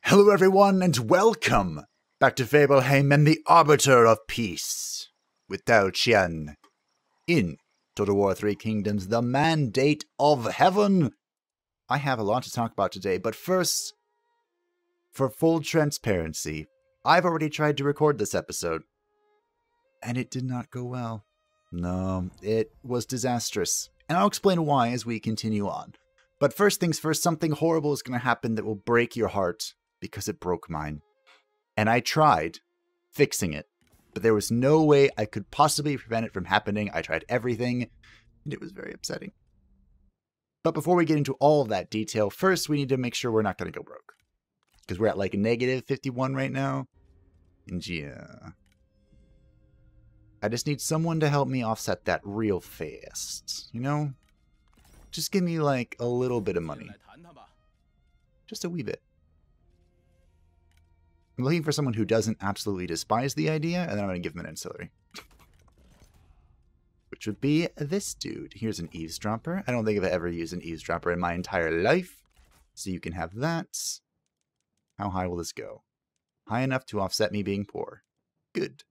Hello everyone and welcome back to Fableheim and the Arbiter of Peace with Tao Qian in Total War 3 Kingdoms, the Mandate of Heaven. I have a lot to talk about today, but first, for full transparency, I've already tried to record this episode, and it did not go well. No, it was disastrous, and I'll explain why as we continue on. But first things first, something horrible is going to happen that will break your heart, because it broke mine. And I tried fixing it, but there was no way I could possibly prevent it from happening. I tried everything, and it was very upsetting. But before we get into all of that detail, first we need to make sure we're not going to go broke. Because we're at like a negative 51 right now. And yeah. I just need someone to help me offset that real fast. You know? Just give me like a little bit of money. Just a wee bit. I'm looking for someone who doesn't absolutely despise the idea, and then I'm going to give him an ancillary. Which would be this dude. Here's an eavesdropper. I don't think I've ever used an eavesdropper in my entire life. So you can have that. How high will this go? High enough to offset me being poor. Good.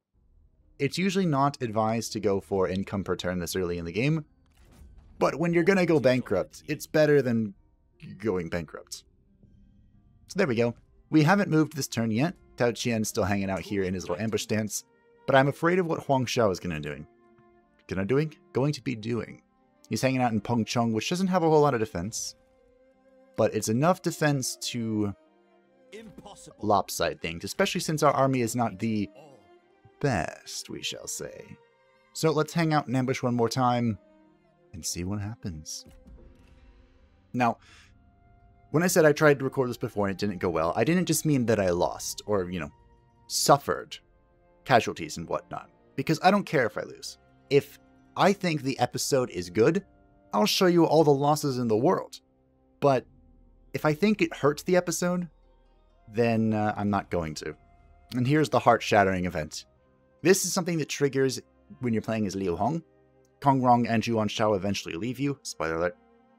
It's usually not advised to go for income per turn this early in the game. But when you're going to go bankrupt, it's better than going bankrupt. So there we go. We haven't moved this turn yet. Tao Qian's still hanging out here in his little ambush stance. But I'm afraid of what Huang Xiao is going to be doing. He's hanging out in Pengcheng, which doesn't have a whole lot of defense. But it's enough defense to lopside things, especially since our army is not the best, we shall say. So let's hang out and ambush one more time and see what happens. Now, when I said I tried to record this before and it didn't go well, I didn't just mean that I lost or, suffered casualties and whatnot. Because I don't care if I lose. If I think the episode is good, I'll show you all the losses in the world. But if I think it hurts the episode, then I'm not going to. And here's the heart-shattering event. This is something that triggers when you're playing as Liu Hong. Kong Rong and Zhuan Shao eventually leave you. Spoiler alert.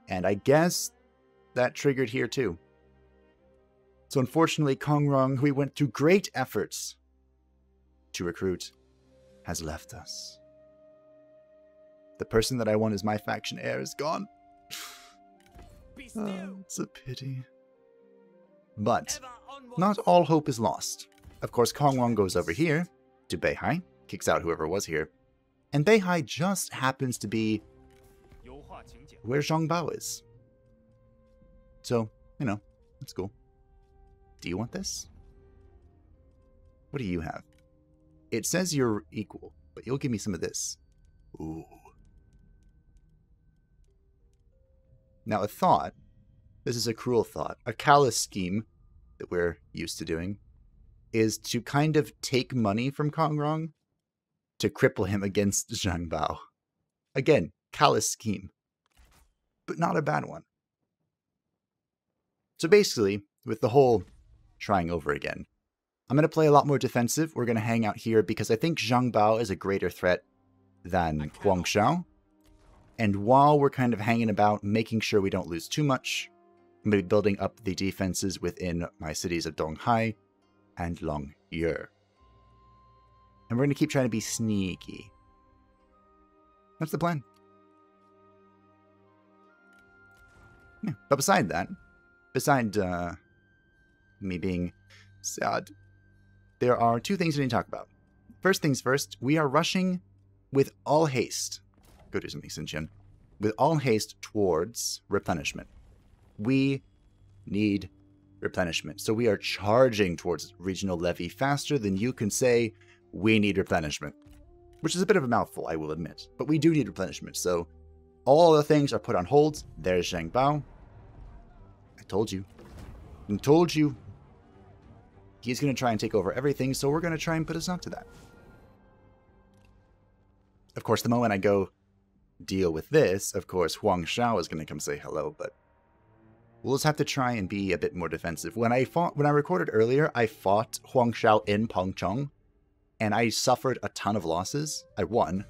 And I guess that triggered here too. So unfortunately, Kong Rong, who we went through great efforts to recruit, has left us. The person that I want as my faction heir is gone. Oh, it's a pity. But not all hope is lost. Of course, Kong Rong goes over here to Beihai, kicks out whoever was here, and Beihai just happens to be where Zhang Bao is. So, that's cool. Do you want this? What do you have? It says you're equal, but you'll give me some of this. Ooh. Now, a thought, this is a cruel thought, a callous scheme that we're used to doing, is to kind of take money from Kong Rong to cripple him against Zhang Bao. Again, callous scheme, but not a bad one. So basically, with the whole trying over again, I'm going to play a lot more defensive. We're going to hang out here because I think Zhang Bao is a greater threat than Huang Xiao. And while we're kind of hanging about, making sure we don't lose too much, I'm going to be building up the defenses within my cities of Donghai and Longye. And we're going to keep trying to be sneaky. That's the plan. Yeah, but beside that, beside me being sad, there are two things we need to talk about. First things first, we are rushing with all haste. Go do something, Xinqian. With all haste towards replenishment. We need replenishment. So we are charging towards regional levy faster than you can say we need replenishment. Which is a bit of a mouthful, I will admit. But we do need replenishment. So all the things are put on hold. There's Zhang Bao. I told you. I told you. He's going to try and take over everything, so we're going to try and put a stop to that. Of course, the moment I go deal with this, of course, Huang Xiao is going to come say hello, but we'll just have to try and be a bit more defensive. When I recorded earlier, I fought Huang Xiao in Pengcheng, and I suffered a ton of losses. I won,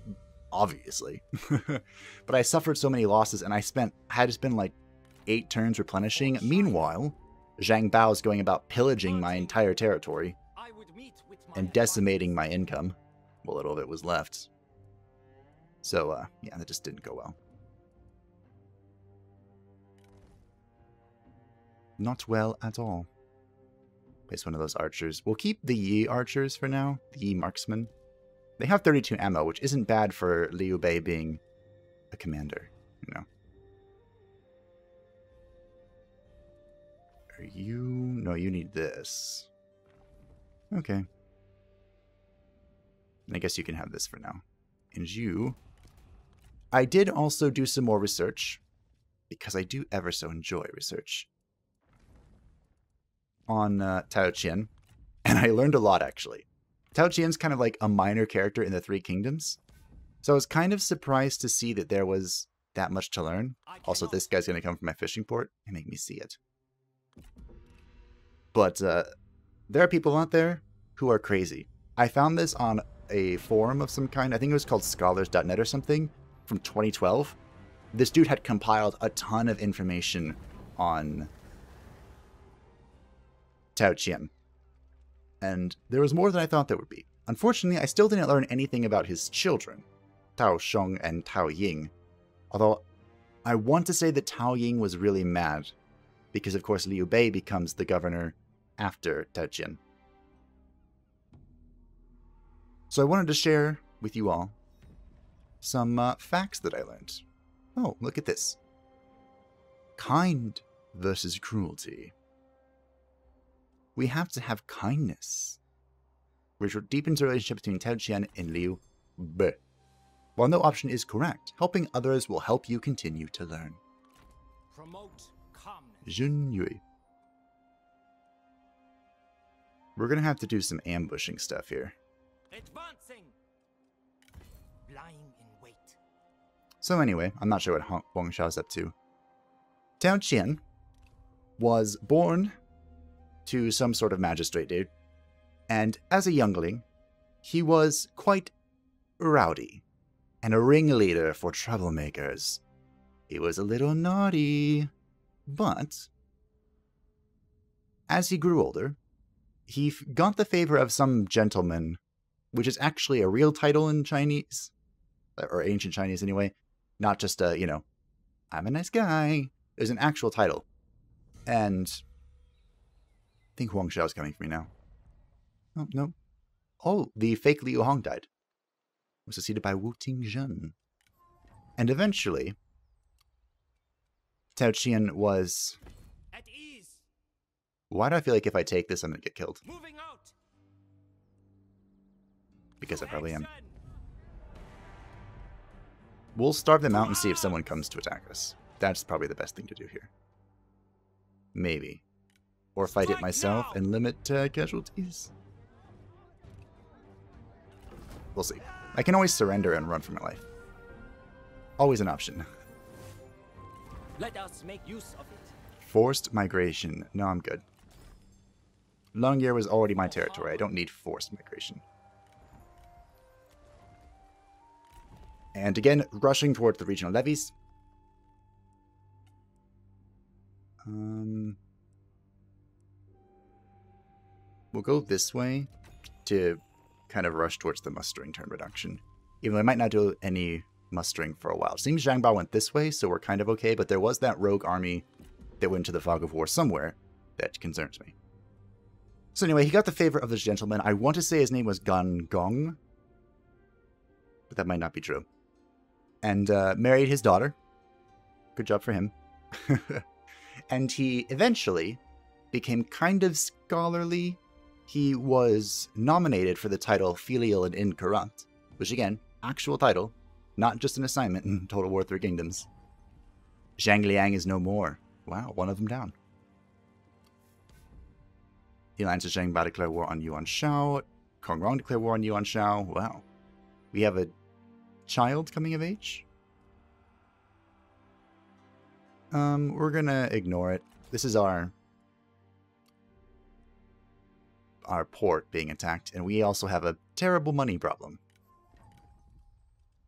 obviously, but I suffered so many losses, and I had to spend like 8 turns replenishing. Meanwhile, Zhang Bao's going about pillaging my entire territory and decimating my income. What little of it was left. So, yeah, that just didn't go well. Not well at all. Place one of those archers. We'll keep the Yi archers for now. The Yi marksmen. They have 32 ammo, which isn't bad for Liu Bei being a commander, you know. Are you... No, you need this. Okay. And I guess you can have this for now. And you... I did also do some more research, because I do ever so enjoy research, on Tao Qian, and I learned a lot, actually. Tao Qian's kind of like a minor character in the Three Kingdoms, so I was kind of surprised to see that there was that much to learn. Also, this guy's going to come from my fishing port and make me see it. But there are people out there who are crazy. I found this on a forum of some kind. I think it was called scholars.net or something, from 2012. This dude had compiled a ton of information on Tao Qian. And there was more than I thought there would be. Unfortunately, I still didn't learn anything about his children, Tao Shong and Tao Ying. Although, I want to say that Tao Ying was really mad, because of course Liu Bei becomes the governor after Tao Qian. So I wanted to share with you all some facts that I learned. Oh, look at this. Kind versus cruelty. We have to have kindness, which deepens the relationship between Tao Qian and Liu Bei. While no option is correct, helping others will help you continue to learn. Promote calmness. Jun Yui. We're going to have to do some ambushing stuff here. Advancing. Lying in wait. So anyway, I'm not sure what Huang Shao's up to. Tao Qian was born to some sort of magistrate dude, and as a youngling, he was quite rowdy and a ringleader for troublemakers. He was a little naughty, but as he grew older, he got the favor of some gentleman, which is actually a real title in Chinese, or ancient Chinese anyway, not just a, you know, I'm a nice guy. There's an actual title. And I think Huang Xiao is coming for me now. Oh, no. Oh, the fake Liu Hong died. Was succeeded by Wu Tingzhen. And eventually, Tao Qian was... At ease. Why do I feel like if I take this, I'm going to get killed? Moving out. Because I probably am. We'll starve them out and see if someone comes to attack us. That's probably the best thing to do here. Maybe. Or fight it myself and limit casualties. We'll see. I can always surrender and run for my life. Always an option. Let us make use of it. Forced migration. No, I'm good. Longyear was already my territory. I don't need forced migration. And again, rushing towards the regional levies. We'll go this way to kind of rush towards the mustering turn reduction. Even though I might not do any mustering for a while. It seems Zhang Bao went this way, so we're kind of okay, but there was that rogue army that went to the Fog of War somewhere that concerns me. So anyway, he got the favor of this gentleman. I want to say his name was Gan Gong, but that might not be true. And married his daughter. Good job for him. And he eventually became kind of scholarly. He was nominated for the title Filial and Incorrupt, which again, actual title, not just an assignment in Total War Three Kingdoms. Zhang Liang is no more. Wow, one of them down. The Alliance of Zhang Bao declared war on Yuan Shao. Kong Rong declared war on Yuan Shao. Wow. We have a child coming of age? We're gonna ignore it. This is our port being attacked, and we also have a terrible money problem.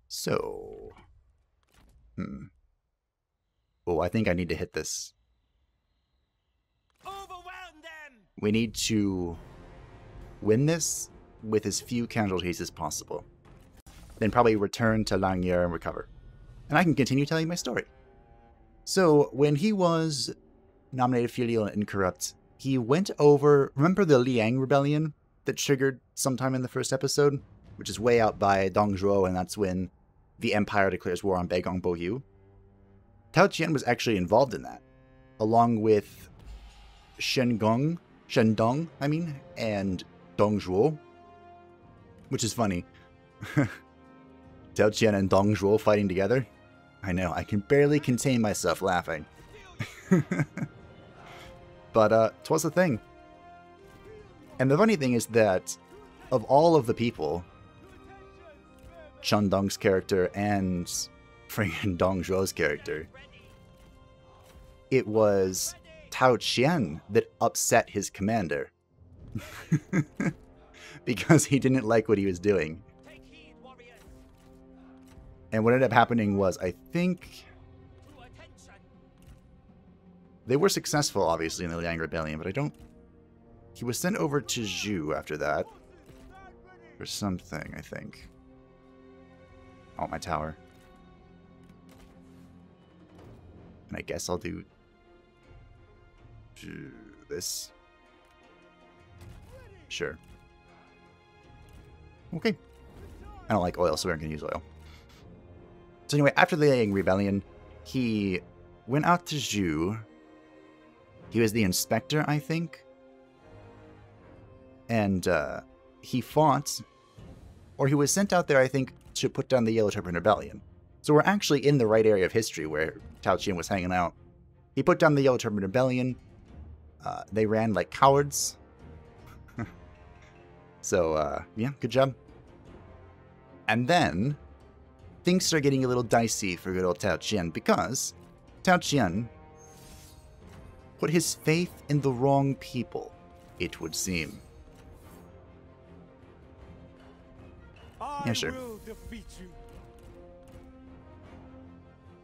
So, oh, I think I need to hit this. We need to win this with as few casualties as possible. Then probably return to Langyer and recover. And I can continue telling my story. So, when he was nominated filial and incorrupt, he went over... Remember the Liang Rebellion that triggered sometime in the first episode? Which is way out by Dongzhuo, and that's when the Empire declares war on Beigong Boyu. Tao Qian was actually involved in that, along with Shendong, and Dongzhuo, which is funny. Tao Qian and Dongzhuo fighting together. I know, I can barely contain myself laughing. But, 'twas a thing. And the funny thing is that, of all of the people, Shendong's character and friggin' Dongzhuo's character, it was Tao Qian that upset his commander. Because he didn't like what he was doing. And what ended up happening was, I think... They were successful, obviously, in the Liang Rebellion, but I don't... He was sent over to Zhu after that. For something, I think. I want my tower. And I guess I'll do... this. Sure. Okay. I don't like oil, so we're going to use oil. So anyway, after the Liang Rebellion, he went out to Zhu. He was the inspector, I think. And he fought, or he was sent out there, I think, to put down the Yellow Turban Rebellion. So we're actually in the right area of history where Tao Qian was hanging out. He put down the Yellow Turban Rebellion. They ran like cowards. So, yeah, good job. And then, things start getting a little dicey for good old Tao Qian, because Tao Qian put his faith in the wrong people, it would seem. Yeah, sure.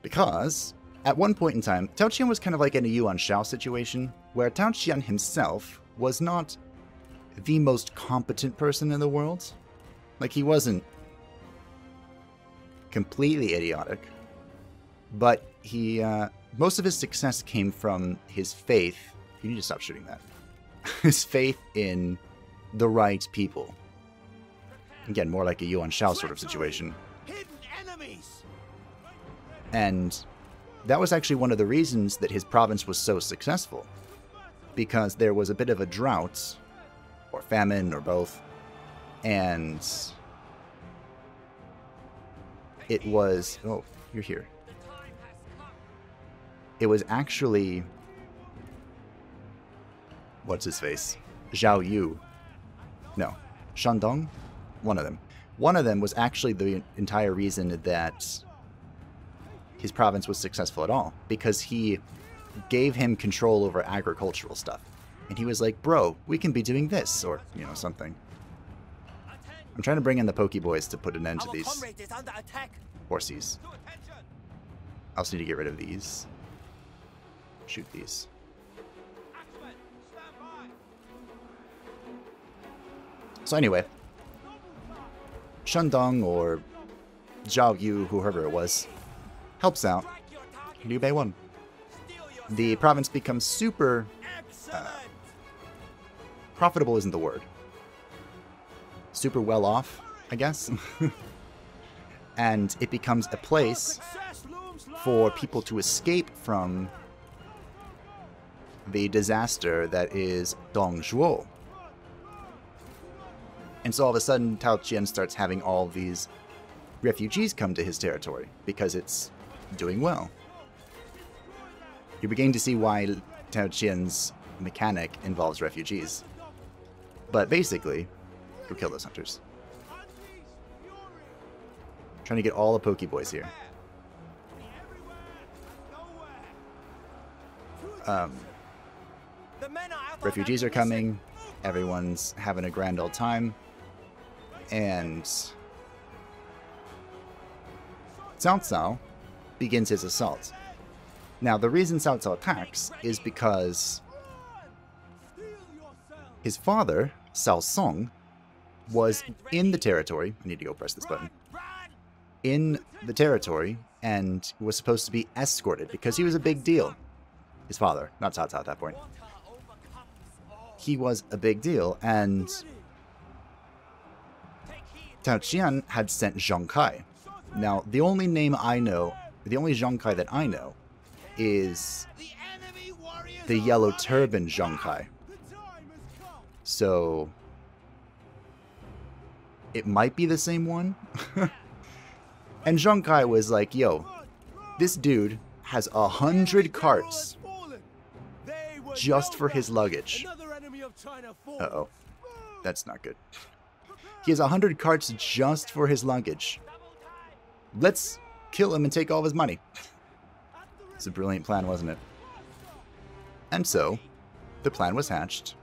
Because, at one point in time, Tao Qian was kind of like in a Yuan Shao situation, where Tao Qian himself was not the most competent person in the world. Like, he wasn't completely idiotic, but he, most of his success came from his faith. You need to stop shooting that. His faith in the right people. Again, more like a Yuan Shao sort of situation. And that was actually one of the reasons that his province was so successful. Because there was a bit of a drought, or famine, or both. And it was... Oh, you're here. It was actually... What's his face? Zhao Yu. No. Shandong? One of them. One of them was actually the entire reason that his province was successful at all. Because he gave him control over agricultural stuff. And he was like, bro, we can be doing this, or, you know, something. I'm trying to bring in the Pokeboys to put an end to these horsies. I also need to get rid of these. Shoot these. So anyway, Shandong or Zhao Yu, whoever it was, helps out. Liu Bei won. The province becomes super... profitable isn't the word. Super well off, I guess. And it becomes a place for people to escape from the disaster that is Dongzhuo. And so all of a sudden, Tao Qian starts having all these refugees come to his territory because it's doing well. You're beginning to see why Tao Qian's mechanic involves refugees. But basically, go kill those hunters. Trying to get all the Pokeboys here. Refugees are coming. Everyone's having a grand old time. And Cao Cao begins his assault. Now, the reason Cao Cao attacks is because His father, Cao Song, was in the territory. I need to go press this button. In the territory, and was supposed to be escorted because he was a big deal. His father, not Cao Cao at that point. He was a big deal, and Tao Qian had sent Zhong Kai. Now, the only name I know, the only Zhong Kai that I know, is the yellow turban Zhong Kai. So, it might be the same one. And Zhong Kai was like, yo, this dude has 100 carts just for his luggage. Uh-oh. That's not good. He has 100 carts just for his luggage. Let's kill him and take all of his money. It's a brilliant plan, wasn't it? And so, the plan was hatched.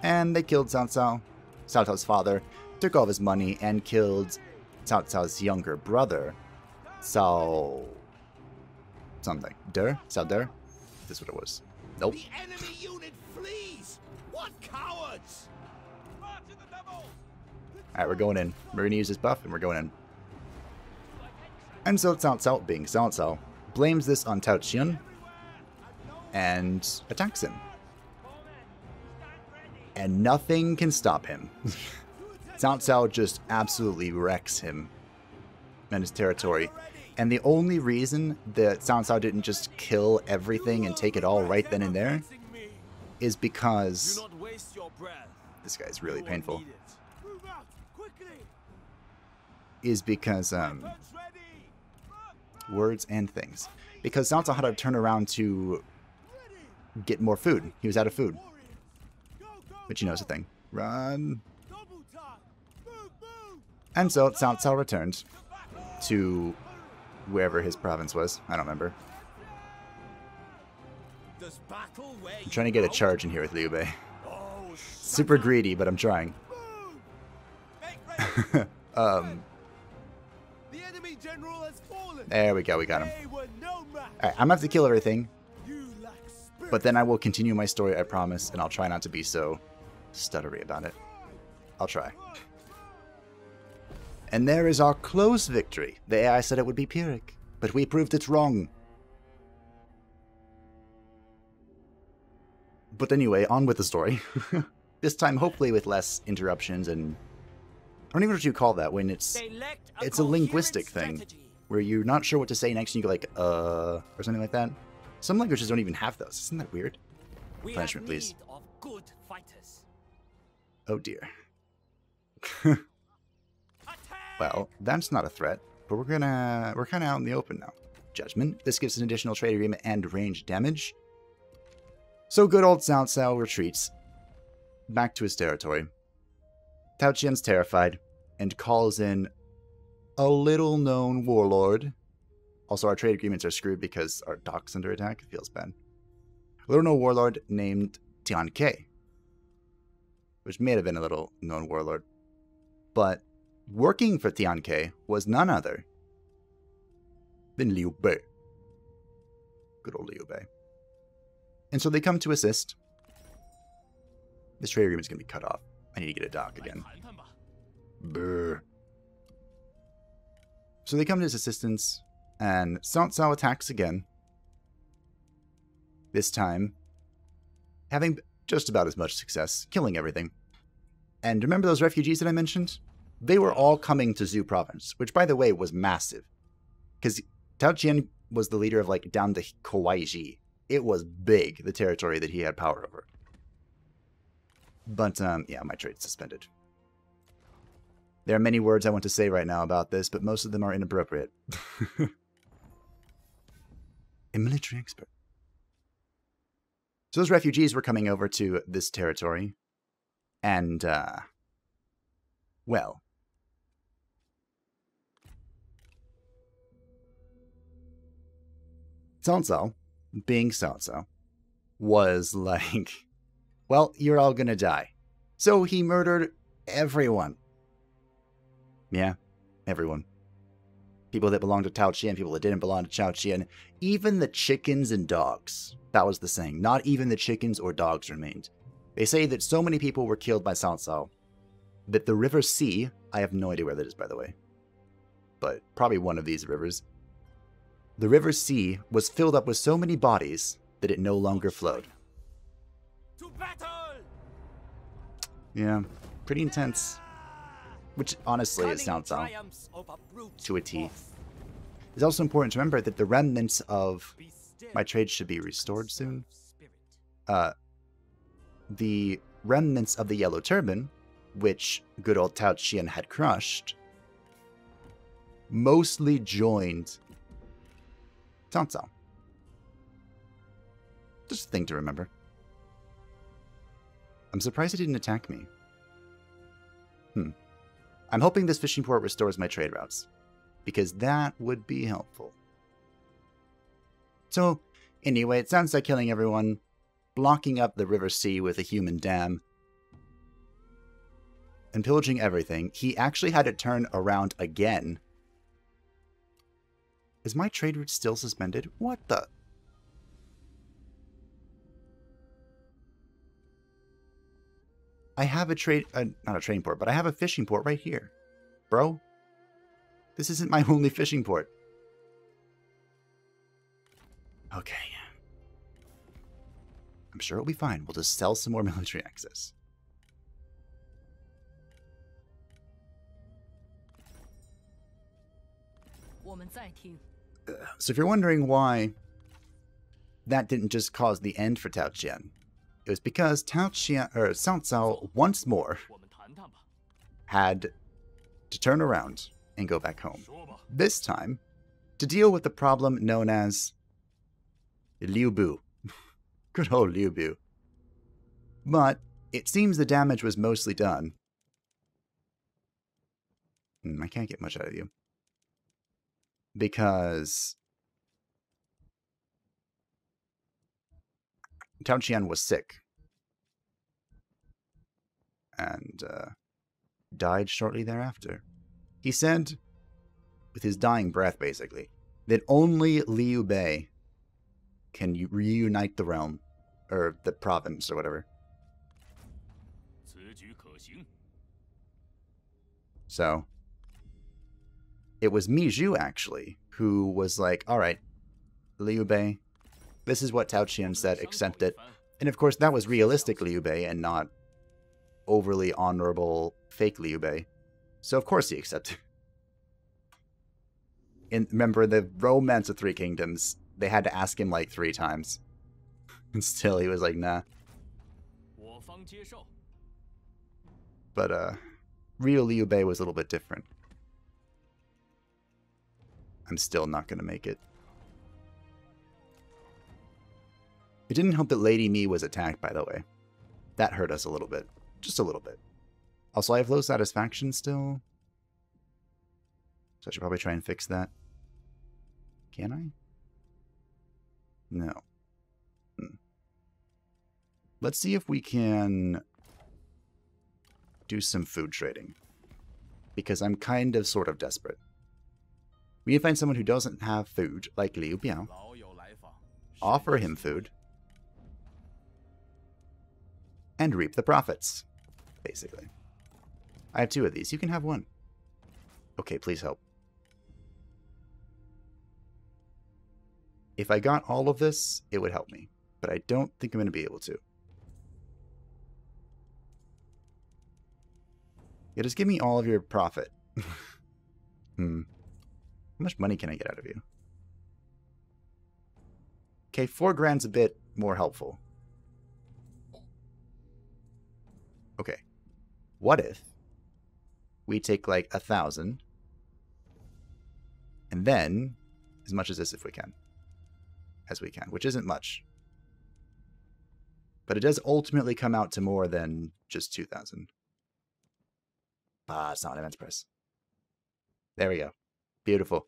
And they killed Cao Cao, Cao Cao's father, took all of his money, and killed Cao Cao's younger brother, Cao... something. Cao Der? This is what it was. Nope. The enemy unit flees! What cowards! Alright, we're going in. We're going to use this buff, and we're going in. And so Cao Cao, being Cao Cao, blames this on Tao Qian and attacks him. And nothing can stop him. Cao Cao just absolutely wrecks him and his territory. And the only reason that Cao Cao didn't just kill everything and take it all right then and there is because... This guy's really painful. Is because, words and things. Because Cao Cao had to turn around to get more food. He was out of food. Which you know is a thing. Run. And so Cao Cao returned to wherever his province was. I don't remember. I'm trying to get a charge in here with Liu Bei. Super greedy, but I'm trying. There we go, we got him. Alright, I'm gonna have to kill everything. But then I will continue my story, I promise, and I'll try not to be so stuttery about it. I'll try. And there is our close victory. The AI said it would be Pyrrhic, but we proved it wrong. But anyway, on with the story. This time, hopefully with less interruptions and... I don't even know what you call that when it's a linguistic thing. Where you're not sure what to say next and you go like, or something like that. Some languages don't even have those. Isn't that weird? Punishment, please. Oh dear. Well, that's not a threat, but we're kind of out in the open now. Judgment. This gives an additional trade agreement and range damage. So good old Cao Cao retreats back to his territory. Tao Qian's terrified and calls in a little-known warlord. Also, our trade agreements are screwed because our dock's under attack. It feels bad. A little-known warlord named Tian Ke, which may have been a little-known warlord. But working for Tian Ke was none other than Liu Bei. Good old Liu Bei. And so they come to assist. This trade agreement's going to be cut off. I need to get a dock again. Brr. So they come to his assistance, and Cao Cao attacks again. This time, having just about as much success, killing everything. And remember those refugees that I mentioned? They were all coming to Zhu province, which, by the way, was massive. Because Tao Qian was the leader of, like, down to Kawaiji. It was big, the territory that he had power over. But, yeah, my trade's suspended. There are many words I want to say right now about this, but most of them are inappropriate. A military expert. So those refugees were coming over to this territory. And, well... Cao Cao, being Cao Cao, was like, well, you're all gonna die. So he murdered everyone. Yeah, everyone. People that belonged to Tao Qian, people that didn't belong to Tao Qian, even the chickens and dogs. That was the saying. Not even the chickens or dogs remained. They say that so many people were killed by Cao Cao that the River Sea, I have no idea where that is, by the way, but probably one of these rivers, the River Sea was filled up with so many bodies that it no longer flowed. To battle! Yeah, pretty intense. Which, honestly, is Cao Cao Triumphs over brute to a T. force. It's also important to remember that the remnants of... Be still. My trade should be restored soon. Spirit. The remnants of the Yellow Turban, which good old Tao Qian had crushed, mostly joined Cao Cao. Just a thing to remember. I'm surprised he didn't attack me. I'm hoping this fishing port restores my trade routes, because that would be helpful. So, anyway, it sounds like killing everyone, blocking up the River Sea with a human dam, and pillaging everything. He actually had to turn around again. Is my trade route still suspended? What the... I have a trade... not a trading port, but I have a fishing port right here. Bro, this isn't my only fishing port. Okay. I'm sure it'll be fine. We'll just sell some more military access. So if you're wondering why that didn't just cause the end for Tao Qian, it was because Cao Cao once more had to turn around and go back home. This time, to deal with the problem known as Liu Bu. Good old Liu Bu. But it seems the damage was mostly done. I can't get much out of you. Because Tao Qian was sick. And died shortly thereafter. He said, with his dying breath basically, that only Liu Bei can reunite the realm, or the province, or whatever. So, it was Mi Zhu, actually, who was like, alright, Liu Bei, this is what Tao Qian said, accept it. And of course, that was realistic Liu Bei, and not overly honorable fake Liu Bei. So of course he accepted. And remember, the Romance of Three Kingdoms, they had to ask him like 3 times. And still he was like, nah. But real Liu Bei was a little bit different. I'm still not going to make it. It didn't help that Lady Mi was attacked, by the way. That hurt us a little bit. Just a little bit. Also, I have low satisfaction still. So I should probably try and fix that. Can I? No. Let's see if we can do some food trading. Because I'm kind of sort of desperate. We need to find someone who doesn't have food, like Liu Biao. Offer him food. And reap the profits, basically. I have 2 of these. You can have 1. Okay, please help. If I got all of this, it would help me. But I don't think I'm going to be able to. Yeah, just give me all of your profit. How much money can I get out of you? Okay, 4 grand's a bit more helpful. Okay. What if we take like 1,000 and then as much as this if we can. As we can, which isn't much. But it does ultimately come out to more than just 2,000. Ah, it's not an immense price. There we go. Beautiful.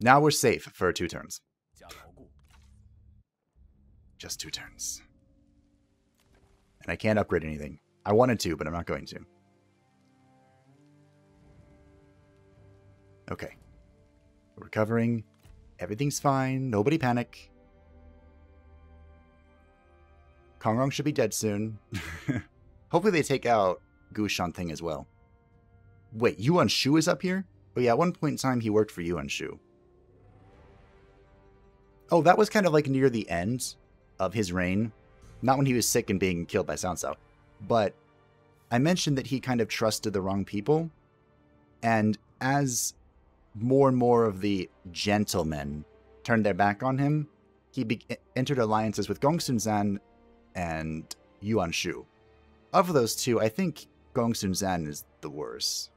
Now we're safe for 2 turns. Just 2 turns. And I can't upgrade anything. I wanted to, but I'm not going to. Okay. We're recovering. Everything's fine. Nobody panic. Kongrong should be dead soon. Hopefully they take out Gushan Thing as well. Wait, Yuan Shu is up here? Oh yeah, at one point in time he worked for Yuan Shu. Oh, that was kind of like near the end of his reign. Not when he was sick and being killed by Cao Cao. But I mentioned that he kind of trusted the wrong people. And as more and more of the gentlemen turned their back on him, he entered alliances with Gongsun Zan and Yuan Shu. Of those two, I think Gongsun Zan is the worst.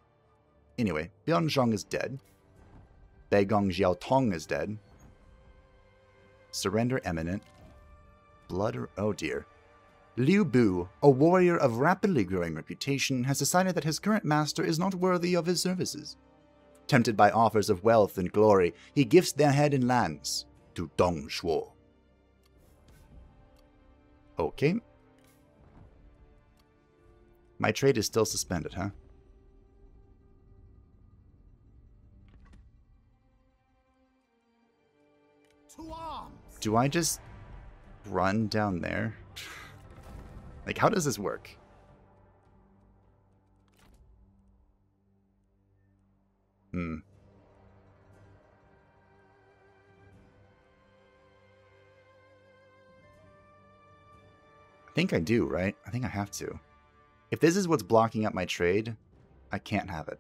Anyway, Bianzhong is dead. Beigong Xiaotong is dead. Surrender imminent. Blood... oh dear. Liu Bu, a warrior of rapidly growing reputation, has decided that his current master is not worthy of his services. Tempted by offers of wealth and glory, he gifts their head and lands to Dong Shuo. Okay. My trade is still suspended, huh? Do I just run down there? Like, how does this work? I think I do, right? I think I have to. If this is what's blocking up my trade, I can't have it.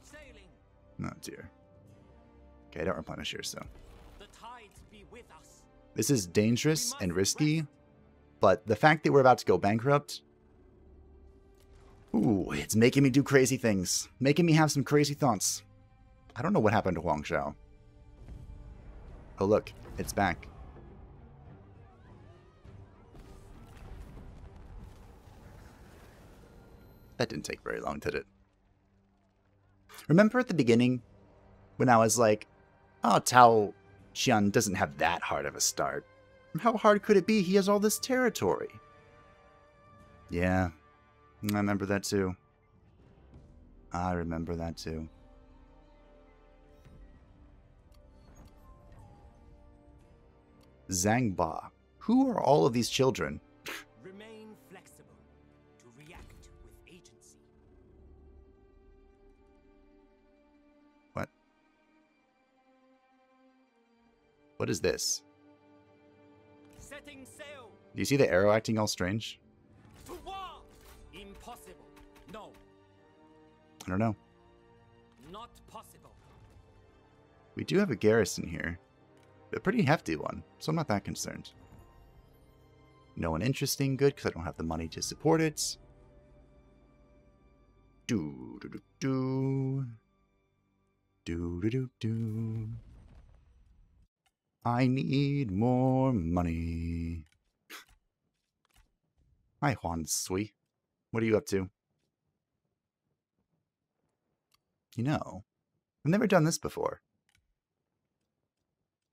Sailing. Oh dear. Okay, I don't replenish here, so. The tides be with us. This is dangerous and risky, but the fact that we're about to go bankrupt... ooh, it's making me do crazy things. Making me have some crazy thoughts. I don't know what happened to Huangshao. Oh look, it's back. That didn't take very long, did it? Remember at the beginning when I was like, oh, Tao Qian doesn't have that hard of a start. How hard could it be? He has all this territory. Yeah, I remember that too. I remember that too. Zhang Ba. Who are all of these children? Remain flexible to react with agency. What? What is this? Setting sail. Do you see the arrow acting all strange? To war. Impossible. No, I don't know. not possible. We do have a garrison here. A pretty hefty one, so I'm not that concerned. No one interesting, good, because I don't have the money to support it. Do do do do. Do do do do. I need more money. Hi, Huan Sui. What are you up to? You know, I've never done this before.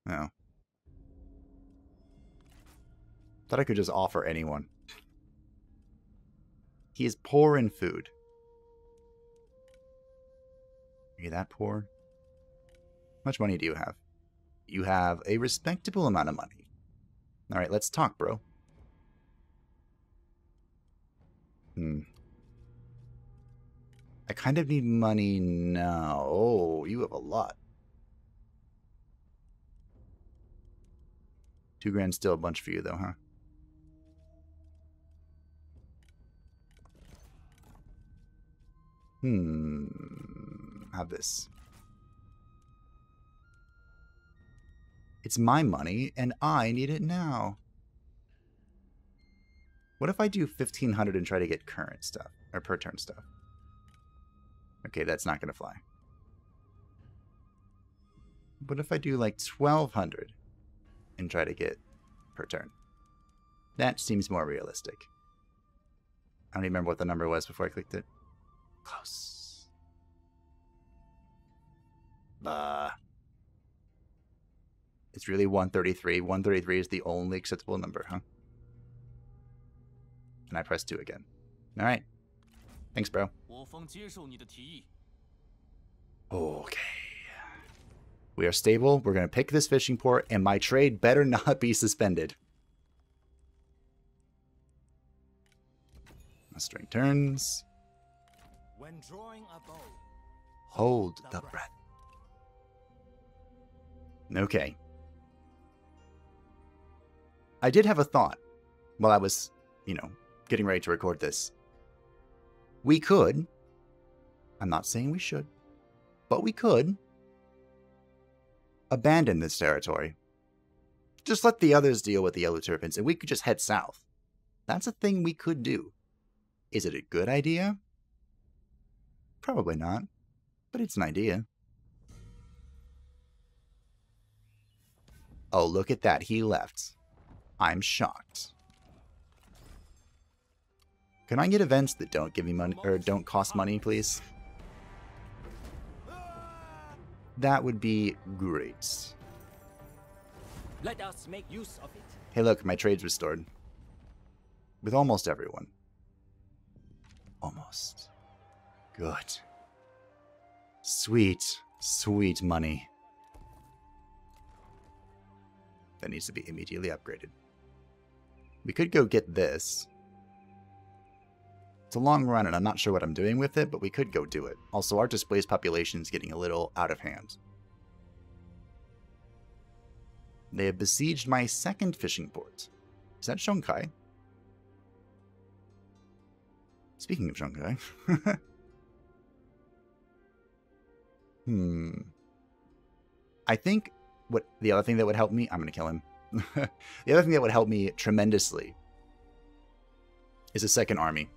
No. Thought I could just offer anyone. He is poor in food. Are you that poor? How much money do you have? You have a respectable amount of money. Alright, let's talk, bro. I kind of need money now. Oh, you have a lot. 2 grand still a bunch for you, though, huh? Have this. It's my money, and I need it now. What if I do 1,500 and try to get current stuff, or per turn stuff? Okay, that's not going to fly. What if I do like 1,200 and try to get per turn? That seems more realistic. I don't even remember what the number was before I clicked it. Close. It's really 133. 133 is the only acceptable number, huh? And I press 2 again. Alright. Thanks, bro. Okay. We are stable. We're going to pick this fishing port, and my trade better not be suspended. Mustering turns. When drawing a bow, Hold the breath. Okay. I did have a thought while I was, getting ready to record this. We could, I'm not saying we should, but we could abandon this territory. Just let the others deal with the Yellow Turbans, and we could just head south. That's a thing we could do. Is it a good idea? Probably not, but it's an idea. Oh, look at that. He left. I'm shocked. Can I get events that don't give me money, or don't cost money, please? That would be great. let us make use of it. Hey look, my trade's restored. With almost everyone. Almost. Good. Sweet, sweet money. That needs to be immediately upgraded. We could go get this. It's a long run and I'm not sure what I'm doing with it, but we could go do it. Also, our displaced population is getting a little out of hand. They have besieged my second fishing port. Is that Shanghai? Speaking of Shanghai. I think what the other thing that would help me, I'm going to kill him. The other thing that would help me tremendously is a second army.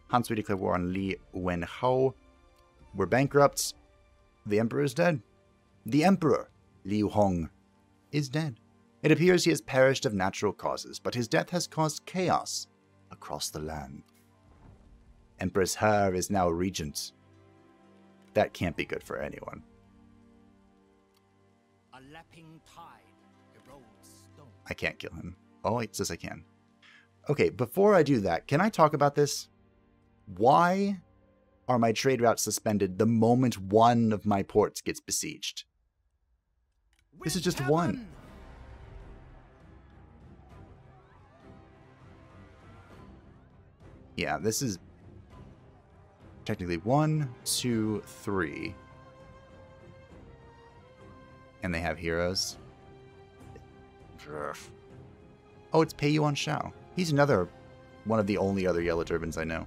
Hans, we declare war on Li Wenhao. We're bankrupt. The emperor is dead. The emperor, Liu Hong, is dead. It appears he has perished of natural causes, but his death has caused chaos across the land. Empress He is now regent. That can't be good for anyone. A lapping tide erodes stone. I can't kill him. Oh, it says I can. Okay, before I do that, can I talk about this? Why are my trade routes suspended the moment one of my ports gets besieged? This is just one. Yeah, this is technically 1, 2, 3. And they have heroes. Oh, it's Pei Yuan Shao. He's another one of the only other yellow turbans I know.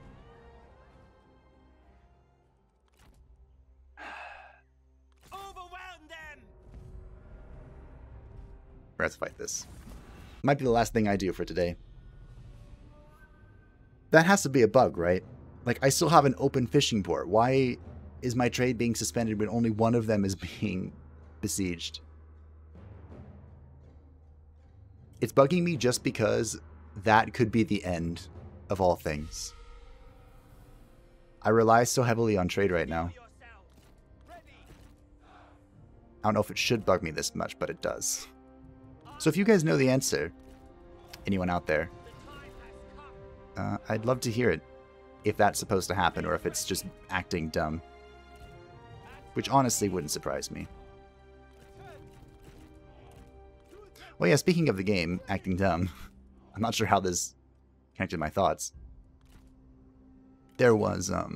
Overwhelm them. Let's fight this. Might be the last thing I do for today. That has to be a bug, right? Like, I still have an open fishing port. Why is my trade being suspended when only one of them is being besieged? It's bugging me just because that could be the end of all things. I rely so heavily on trade right now. I don't know if it should bug me this much, but it does. So if you guys know the answer, anyone out there, I'd love to hear it. If that's supposed to happen, or if it's just acting dumb. Which honestly wouldn't surprise me. Well, yeah, speaking of the game, acting dumb, I'm not sure how this connected my thoughts. There was, a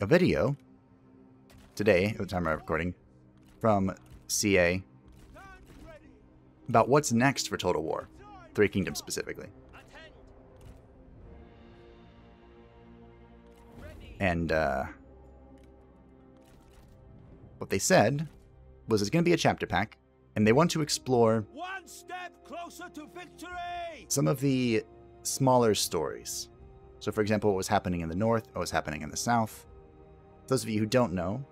video today, at the time of recording, from CA about what's next for Total War. Three Kingdoms specifically. And, what they said was it's going to be a chapter pack, and they want to explore One step closer to victory. some of the smaller stories. So, for example, what was happening in the north, what was happening in the south. Those of you who don't know,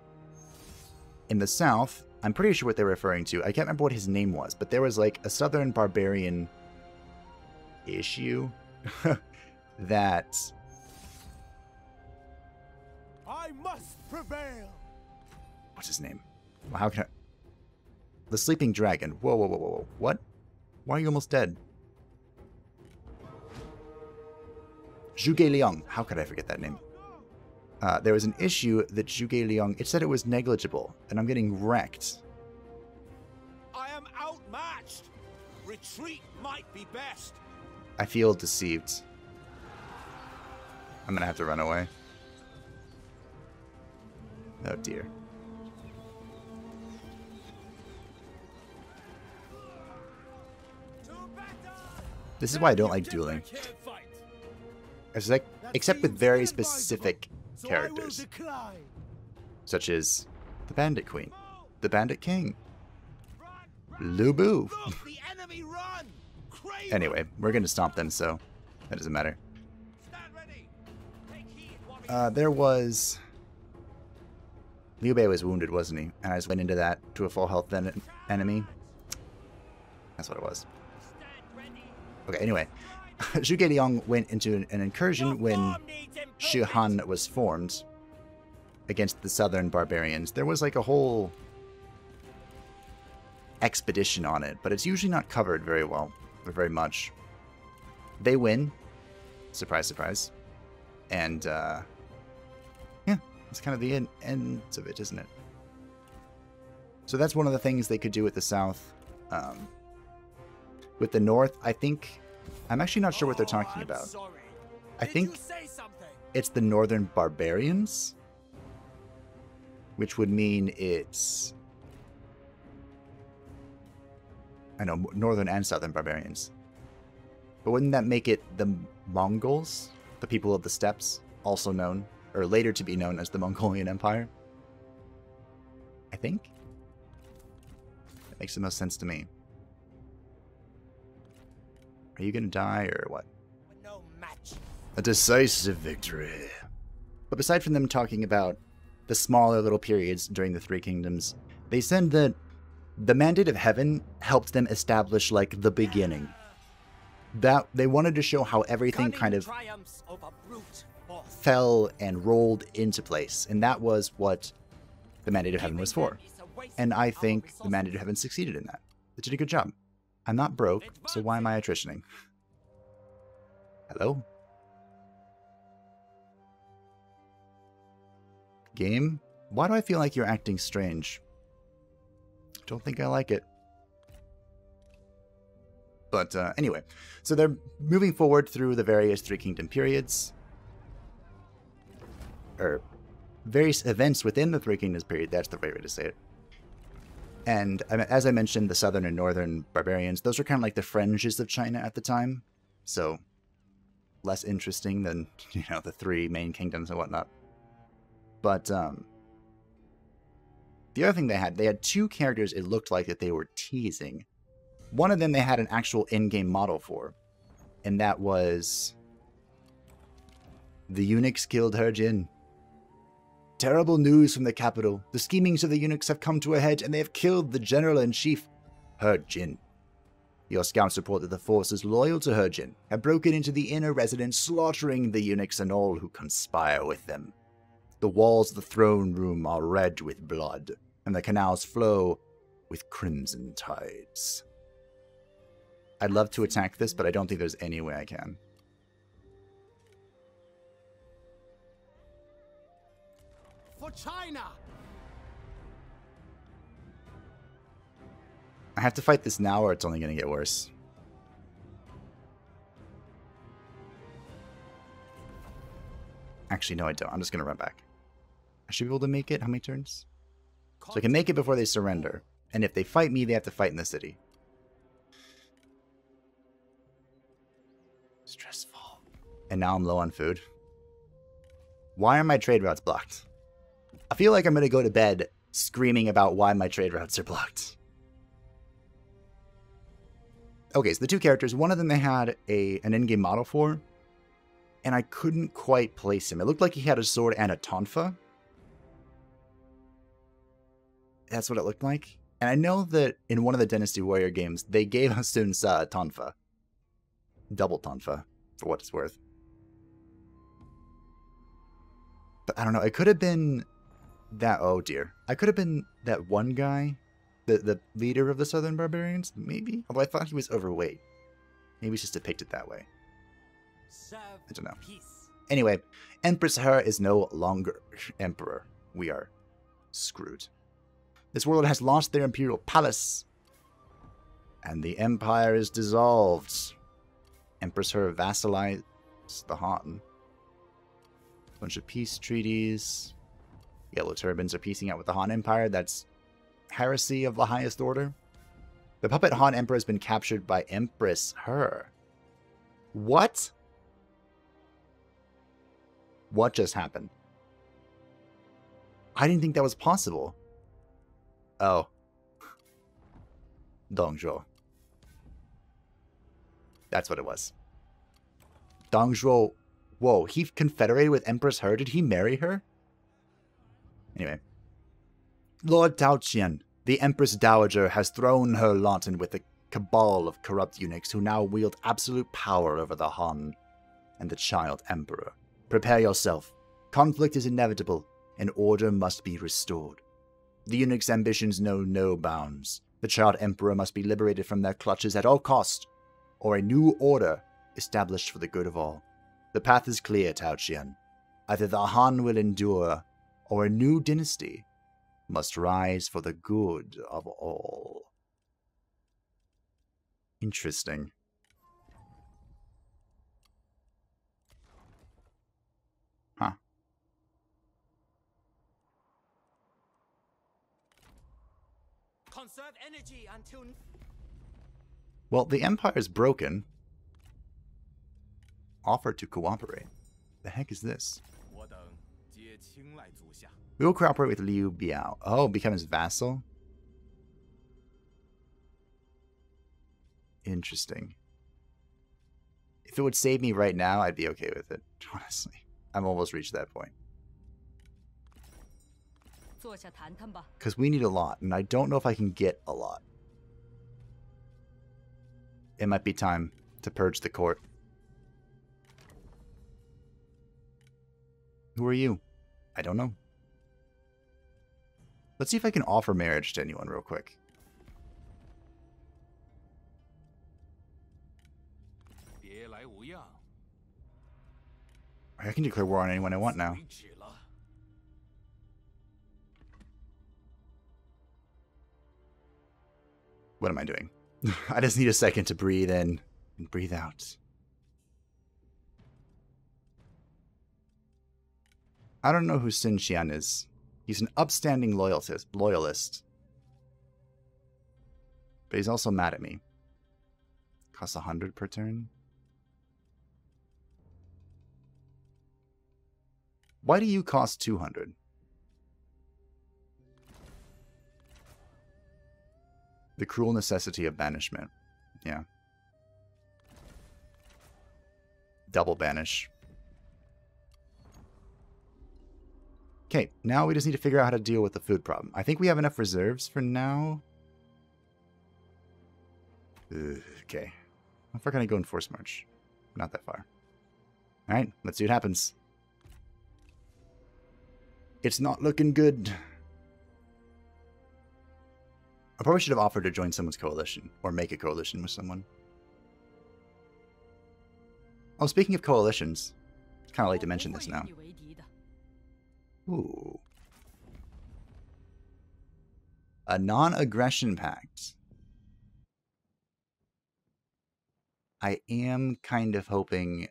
in the south, I'm pretty sure what they're referring to. I can't remember what his name was, but there was like a southern barbarian issue that... I must prevail. What's his name? Well, how can I... The Sleeping Dragon. Whoa, whoa, whoa, whoa, whoa. What? Why are you almost dead? Zhuge Liang. How could I forget that name? There was an issue that Zhuge Liang... It said it was negligible, and I'm getting wrecked Retreat might be best. I feel deceived. I'm gonna have to run away. Oh dear. This is why I don't like dueling. It's like, except with very specific characters, such as the Bandit Queen, the Bandit King, Lubu. Anyway, we're gonna stomp them, so that doesn't matter. There was... Liu Bei was wounded, wasn't he? And I just went into that to a full health enemy. That's what it was. Okay, anyway. Zhuge Liang went into an incursion when Shi Han was formed against the southern barbarians. There was like a whole expedition on it, but it's usually not covered very well, or very much. They win. Surprise, surprise. And, yeah, that's kind of the end of it, isn't it? So that's one of the things they could do with the south. With the north, I think... I'm actually not sure what they're talking about. I think it's the northern barbarians, which would mean it's... I know, northern and southern barbarians. But wouldn't that make it the Mongols, the people of the steppes, also known, or later to be known as the Mongolian Empire? I think? That makes the most sense to me. Are you gonna die, or what? No match. A decisive victory. But aside from them talking about the smaller little periods during the Three Kingdoms, they said that the Mandate of Heaven helped them establish, like, the beginning. That they wanted to show how everything kind of fell and rolled into place, and that was what the Mandate of Heaven was for. And I think the Mandate of Heaven succeeded in that. It did a good job. I'm not broke, so why am I attritioning? Hello? Game? Why do I feel like you're acting strange? Don't think I like it. But anyway, so they're moving forward through the various Three Kingdom periods. Or various events within the Three Kingdoms period, that's the right way to say it. And as I mentioned, the southern and northern barbarians, those were kind of like the fringes of China at the time. So, less interesting than, you know, the three main kingdoms and whatnot. But, the other thing they had two characters it looked like that they were teasing. One of them they had an actual in-game model for. And that was... The eunuchs killed He Jin. Terrible news from the capital. The schemings of the eunuchs have come to a head, and they have killed the general-in-chief, He Jin. Your scouts report that the forces loyal to He Jin have broken into the inner residence, slaughtering the eunuchs and all who conspire with them. The walls of the throne room are red with blood, and the canals flow with crimson tides. I'd love to attack this, but I don't think there's any way I can. For China. I have to fight this now or it's only going to get worse. Actually, no I don't. I'm just going to run back. I should be able to make it. How many turns? So I can make it before they surrender. And if they fight me, they have to fight in the city. Stressful. And now I'm low on food. Why are my trade routes blocked? I feel like I'm going to go to bed screaming about why my trade routes are blocked. Okay, so the two characters, one of them they had an in-game model for, and I couldn't quite place him. It looked like he had a sword and a tonfa. That's what it looked like. And I know that in one of the Dynasty Warrior games, they gave Sun Tzu a tonfa. Double tonfa, for what it's worth. But I don't know, it could have been that, oh dear. I could have been that one guy, the leader of the Southern Barbarians, maybe? Although I thought he was overweight. Maybe it's just depicted that way. I don't know. Anyway, Empress He is no longer emperor. We are screwed. This world has lost their imperial palace. And the empire is dissolved. Empress Her vassalized the Han. Bunch of peace treaties. Yellow turbans are piecing out with the Han Empire. That's heresy of the highest order. The puppet Han Emperor has been captured by Empress Her. What? What just happened? I didn't think that was possible. Oh. Dongzhuo. That's what it was. Dongzhuo. Whoa, he confederated with Empress Her? Did he marry her? Anyway. Lord Tao Qian, the Empress Dowager, has thrown her lot in with a cabal of corrupt eunuchs who now wield absolute power over the Han and the child Emperor. Prepare yourself. Conflict is inevitable, and order must be restored. The eunuchs' ambitions know no bounds. The child Emperor must be liberated from their clutches at all cost, or a new order established for the good of all. The path is clear, Tao Qian. Either the Han will endure, or a new dynasty must rise for the good of all. Interesting. Huh. Conserve energy until... Well, the Empire is broken. Offer to cooperate. The heck is this? We will cooperate with Liu Biao. Oh, become his vassal? Interesting. If it would save me right now, I'd be okay with it, honestly. I've almost reached that point. Because we need a lot, and I don't know if I can get a lot. It might be time to purge the court. Who are you? I don't know. Let's see if I can offer marriage to anyone real quick. I can declare war on anyone I want now. What am I doing? I just need a second to breathe in and breathe out. I don't know who Xin Xian is. He's an upstanding loyalist. But he's also mad at me. Costs 100 per turn. Why do you cost 200? The cruel necessity of banishment. Yeah. Double banish. Okay, now we just need to figure out how to deal with the food problem. I think we have enough reserves for now. Okay. How far can I go in Force March? Not that far. Alright, let's see what happens. It's not looking good. I probably should have offered to join someone's coalition, or make a coalition with someone. Oh, speaking of coalitions, it's kind of late to mention this now. Ooh. A non-aggression pact. I am kind of hoping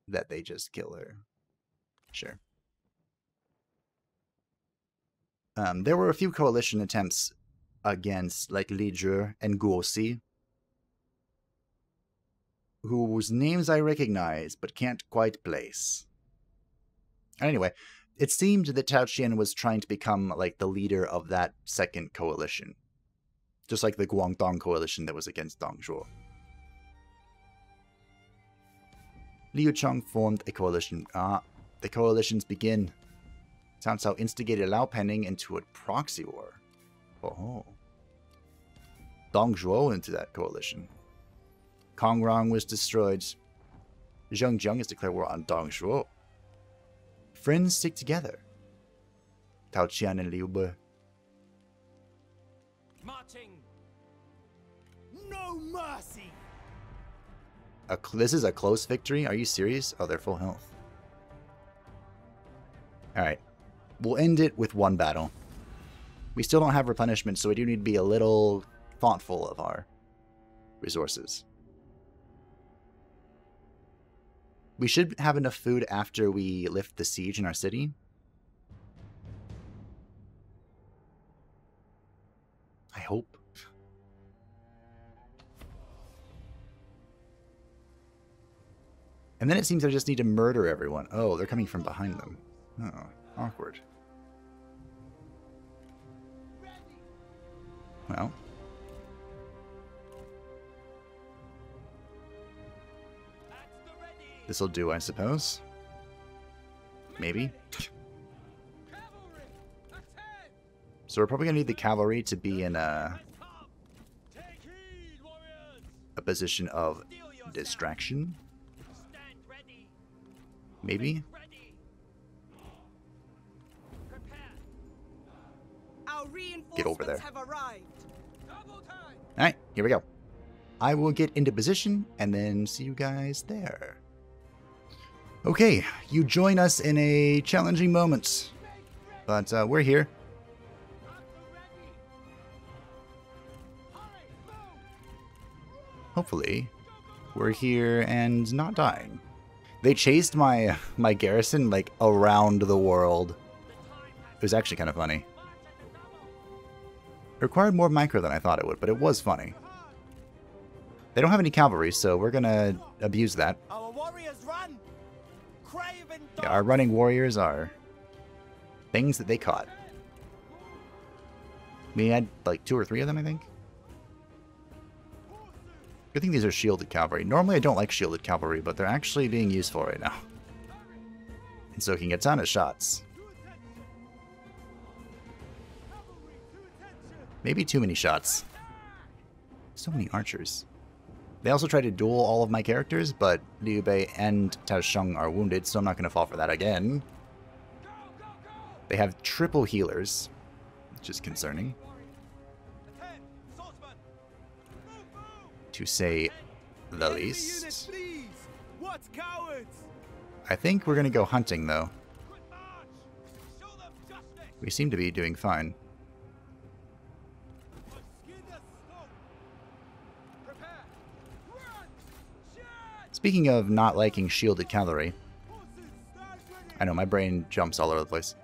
that they just kill her. Sure. There were a few coalition attempts against, like, Li Zhe and Guosi, whose names I recognize, but can't quite place. Anyway, it seemed that Tao Qian was trying to become, like, the leader of that second coalition. Just like the Guangdong coalition that was against Dongzhuo. Liu Chong formed a coalition. The coalitions begin. Cao Cao instigated Lao Penning into a proxy war. Oh. Dongzhuo into that coalition. Kongrang was destroyed. Zhengzheng has declared war on Dongzhuo. Friends stick together. Tao Qian and Liu Be. Marching. No mercy. This is a close victory? Are you serious? Oh, they're full health. Alright. We'll end it with one battle. We still don't have replenishment, so we do need to be a little thoughtful of our resources. We should have enough food after we lift the siege in our city. I hope. And then it seems I just need to murder everyone. Oh, they're coming from behind them. Oh, awkward. Well. This'll do, I suppose. Maybe. So we're probably going to need the cavalry to be in a position of distraction. Maybe? Get over there. Alright, here we go. I will get into position and then see you guys there. Okay, you join us in a challenging moment. But we're here. Hopefully, we're here and not dying. They chased my garrison like around the world. It was actually kind of funny. It required more micro than I thought it would, but it was funny. They don't have any cavalry, so we're gonna abuse that. Our warriors run. Yeah, our running warriors are things that they caught. We had like 2 or 3 of them, I think. Good thing these are shielded cavalry. Normally I don't like shielded cavalry, but they're actually being useful right now. And soaking a ton of shots. Maybe too many shots. So many archers. They also tried to duel all of my characters, but Liu Bei and Tao Qian are wounded, so I'm not going to fall for that again. They have triple healers, which is concerning. To say the least. I think we're going to go hunting, though. We seem to be doing fine. Speaking of not liking shielded cavalry. I know, my brain jumps all over the place.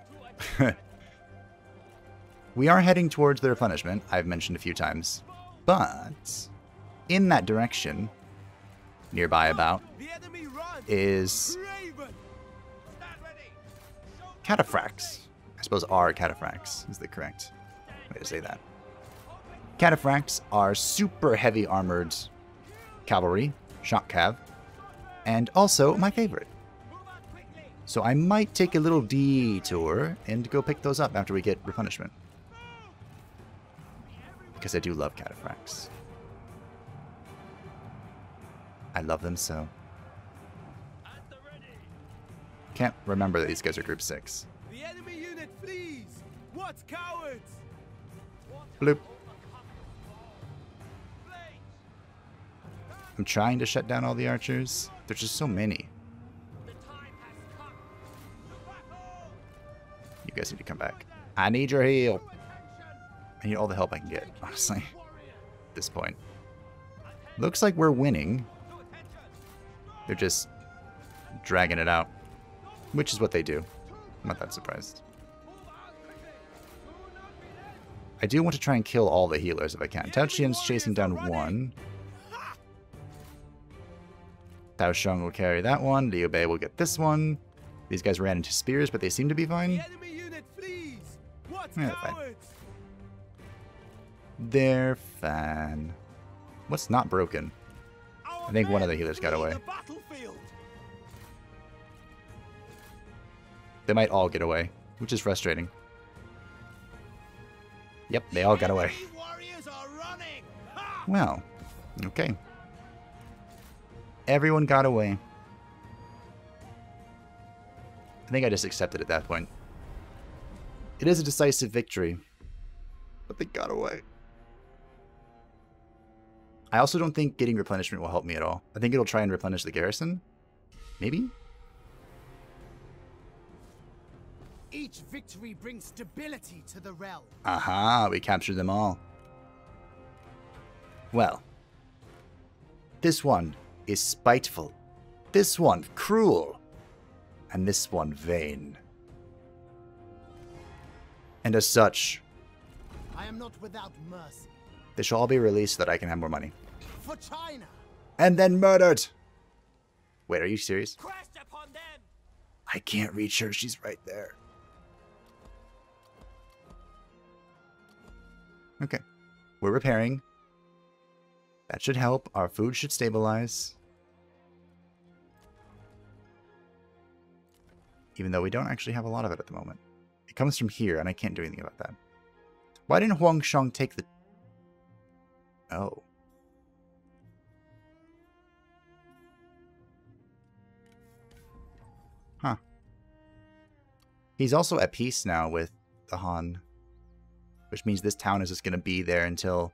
We are heading towards the replenishment, I've mentioned a few times. But in that direction, nearby about, is cataphracts. I suppose our cataphracts is the correct way to say that. Cataphracts are super heavy armored cavalry, shock cav, and also my favorite. So I might take a little detour and go pick those up after we get replenishment. Because I do love cataphracts. I love them so. Can't remember that these guys are group 6. The enemy unit flees. What cowards! Bloop. I'm trying to shut down all the archers. There's just so many. You guys need to come back. I need your help. I need all the help I can get, honestly, at this point. Looks like we're winning. They're just dragging it out, which is what they do. I'm not that surprised. I do want to try and kill all the healers if I can. Tao Qian's chasing down one. Tao Qian will carry that one. Liu Bei will get this one. These guys ran into spears, but they seem to be fine. The enemy unit flees. What Yeah, they're fine. cowards! They're fine. What's not broken? I think one of the healers got away. They might all get away, which is frustrating. Yep, they all got away. Well, okay. Everyone got away. I think I just accepted at that point. It is a decisive victory, but they got away. I also don't think getting replenishment will help me at all. I think it'll try and replenish the garrison. Maybe? Each victory brings stability to the realm. Aha, we captured them all. Well, This one is spiteful. This one cruel. And this one vain. And as such, I am not without mercy. they shall all be released so that I can have more money. For China! And then murdered! Wait, are you serious? Crashed upon them! I can't reach her. She's right there. Okay. We're repairing. That should help. Our food should stabilize. Even though we don't actually have a lot of it at the moment. It comes from here, and I can't do anything about that. Why didn't Huang Shang take the... Oh. Huh. He's also at peace now with the Han. Which means this town is just going to be there until...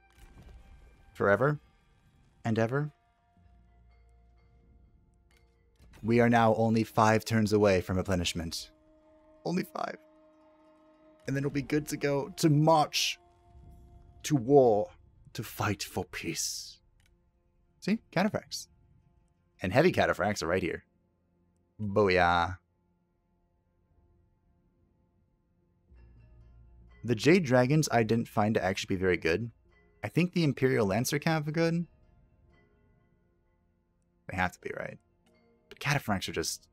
forever and ever. We are now only 5 turns away from replenishment. Only 5. And then it'll be good to go to march to war, to fight for peace. See? Cataphracts. And heavy cataphracts are right here. Booyah. The Jade Dragons I didn't find to actually be very good. I think the Imperial Lancer Cav are good. They have to be, right? But cataphracts are just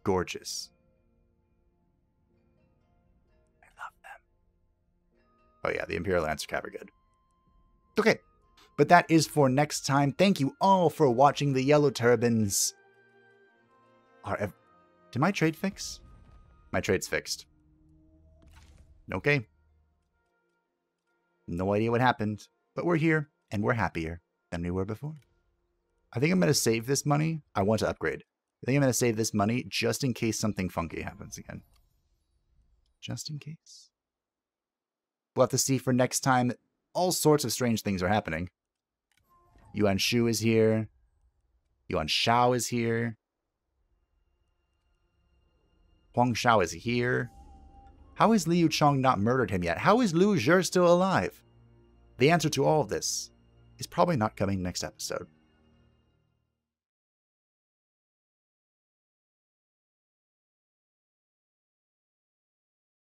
gorgeous. I love them. Oh yeah, the Imperial Lancer Cav are good. Okay, but that is for next time. Thank you all for watching the Yellow Turbans. Did my trade fix? My trade's fixed. Okay. No idea what happened, but we're here, and we're happier than we were before. I think I'm going to save this money. I want to upgrade. I think I'm going to save this money just in case something funky happens again. Just in case. We'll have to see for next time. All sorts of strange things are happening. Yuan Shu is here. Yuan Shao is here. Huang Shao is here. How has Liu Chong not murdered him yet? How is Lu Zhe still alive? The answer to all of this is probably not coming next episode.